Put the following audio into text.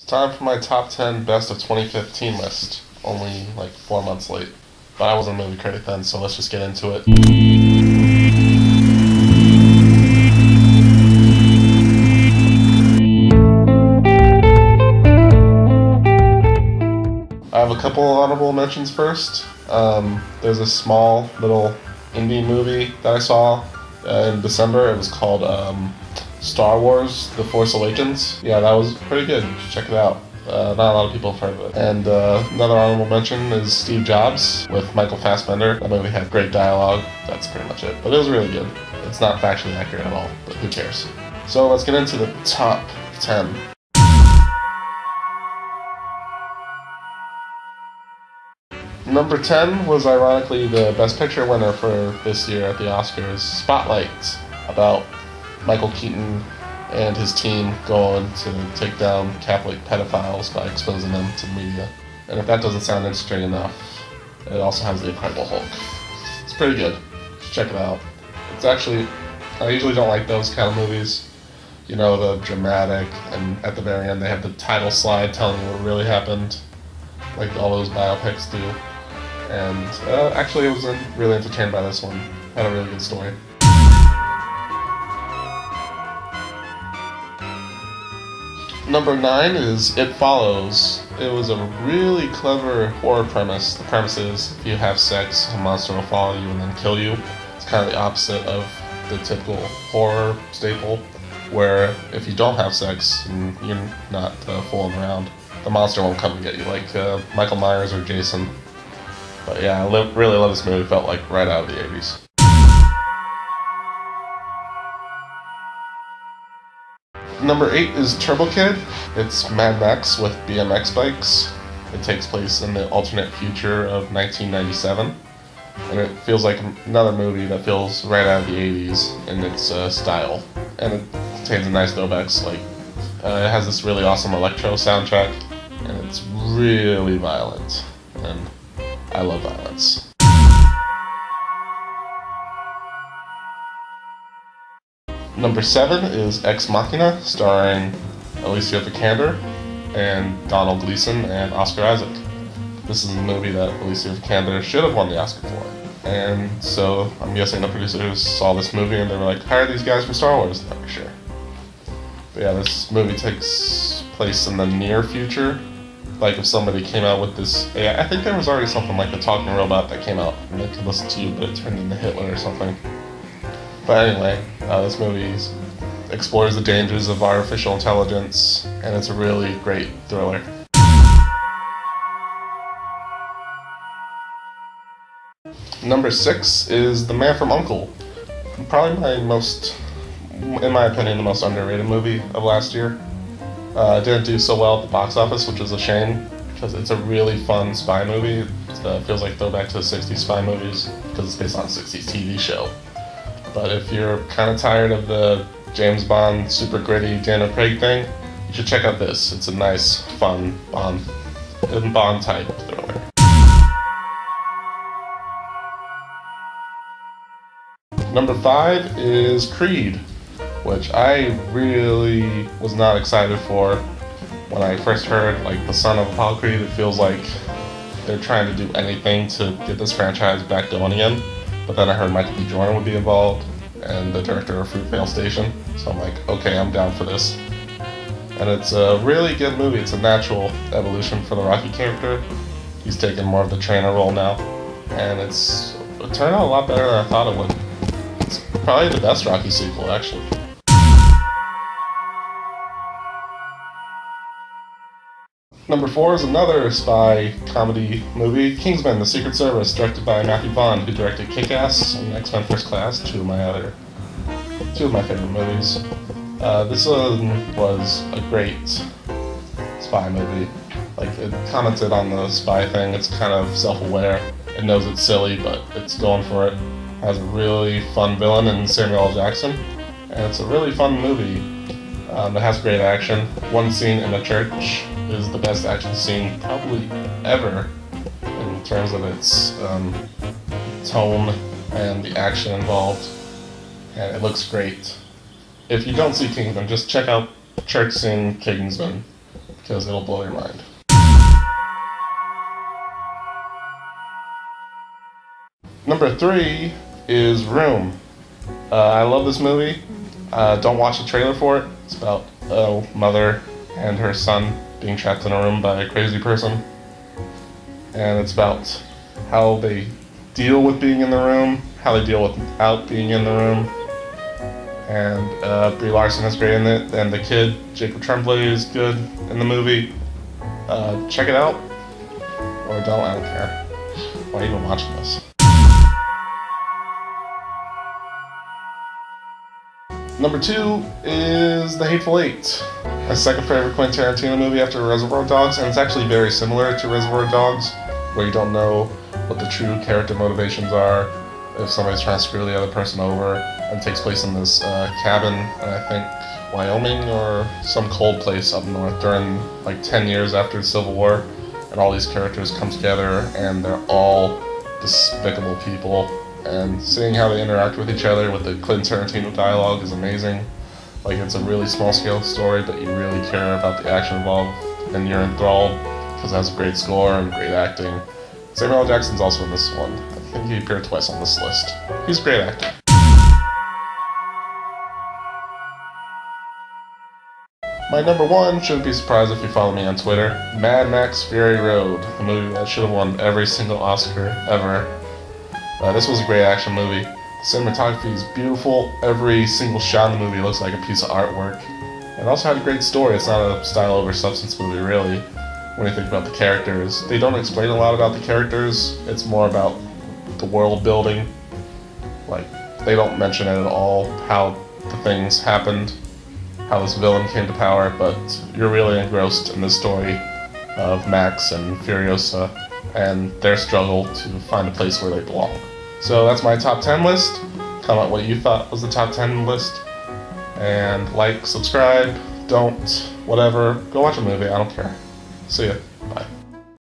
It's time for my top 10 best of 2015 list. Only like 4 months late. But I wasn't a movie critic then, so let's just get into it. I have a couple honorable mentions first. There's a small little indie movie that I saw in December. It was called Star Wars: The Force Awakens. Yeah, that was pretty good. Check it out. Not a lot of people have heard of it. And another honorable mention is Steve Jobs with Michael Fassbender. That movie had great dialogue. That's pretty much it. But it was really good. It's not factually accurate at all, but who cares? So let's get into the top 10. Number 10 was ironically the Best Picture winner for this year at the Oscars, Spotlight, about Michael Keaton and his team going to take down Catholic pedophiles by exposing them to the media. And if that doesn't sound interesting enough, it also has the Incredible Hulk. It's pretty good. Check it out. It's actually, I usually don't like those kind of movies. You know, the dramatic, and at the very end they have the title slide telling you what really happened, like all those biopics do. And actually I was really entertained by this one. Had a really good story. Number 9 is It Follows. It was a really clever horror premise. The premise is if you have sex, a monster will follow you and then kill you. It's kind of the opposite of the typical horror staple, where if you don't have sex and you're not fooling around, the monster won't come and get you, like Michael Myers or Jason. But yeah, I really love this movie. It felt like right out of the 80s. Number 8 is Turbo Kid. It's Mad Max with BMX bikes. It takes place in the alternate future of 1997. And it feels like another movie that feels right out of the 80s in its style. And it contains a nice throwbacks, like it has this really awesome electro soundtrack, and it's really violent. And I love violence. Number 7 is Ex Machina, starring Alicia Vikander and Donald Gleason and Oscar Isaac. This is a movie that Alicia Vikander should have won the Oscar for. And so I'm guessing the producers saw this movie and they were like, hire these guys for Star Wars. Not sure. But yeah, this movie takes place in the near future. Like if somebody came out with this, I think there was already something like the talking robot that came out and they could listen to you, but it turned into Hitler or something. But anyway, this movie explores the dangers of artificial intelligence, and it's a really great thriller. Number 6 is The Man from U.N.C.L.E. Probably my most, in my opinion, the most underrated movie of last year. It didn't do so well at the box office, which is a shame, because it's a really fun spy movie. It feels like throwback to the 60s spy movies, because it's based on a 60s TV show. But if you're kind of tired of the James Bond, super gritty Daniel Craig thing, you should check out this. It's a nice, fun Bond-type thriller. Number 5 is Creed, which I really was not excited for when I first heard, like, the son of Apollo Creed. It feels like they're trying to do anything to get this franchise back going again. But then I heard Michael B. Jordan would be involved, and the director of Fruitvale Station. So I'm like, okay, I'm down for this. And it's a really good movie. It's a natural evolution for the Rocky character. He's taken more of the trainer role now. And it turned out a lot better than I thought it would. It's probably the best Rocky sequel, actually. Number 4 is another spy comedy movie, Kingsman: The Secret Service, directed by Matthew Vaughn, who directed Kick-Ass and X-Men: First Class, two of my favorite movies. This one was a great spy movie. Like, it commented on the spy thing. It's kind of self-aware. It knows it's silly, but it's going for it. It has a really fun villain in Samuel L. Jackson, and it's a really fun movie. It has great action. One scene in a church is the best action scene probably ever in terms of its tone and the action involved, and it looks great. If you don't see Kingsman, just check out church scene Kingsman. because it'll blow your mind. Number 3 is Room. I love this movie. Don't watch the trailer for it. It's about a mother and her son being trapped in a room by a crazy person. And it's about how they deal with being in the room, how they deal without being in the room. And Brie Larson is great in it, and the kid, Jacob Tremblay, is good in the movie. Check it out, or don't, I don't care. Why are you even watching this? Number 2 is The Hateful Eight, my second favorite Quentin Tarantino movie after Reservoir Dogs, and it's actually very similar to Reservoir Dogs, where you don't know what the true character motivations are, if somebody's trying to screw the other person over, and it takes place in this cabin in, I think, Wyoming or some cold place up north during like 10 years after the Civil War, and all these characters come together and they're all despicable people. And seeing how they interact with each other with the Quentin Tarantino dialogue is amazing. Like, it's a really small-scale story, but you really care about the action involved, and you're enthralled because it has a great score and great acting. Samuel L. Jackson's also in this one. I think he appeared twice on this list. He's a great actor. My number 1 shouldn't be surprised if you follow me on Twitter. Mad Max Fury Road, the movie that should have won every single Oscar ever. This was a great action movie. The cinematography is beautiful. Every single shot in the movie looks like a piece of artwork. It also had a great story. It's not a style over substance movie, really, when you think about the characters. They don't explain a lot about the characters. It's more about the world building. Like, they don't mention it at all, how the things happened, how this villain came to power, but you're really engrossed in the story of Max and Furiosa and their struggle to find a place where they belong. So that's my top 10 list. Comment what you thought was the top 10 list. And like, subscribe, don't, whatever. Go watch a movie, I don't care. See ya.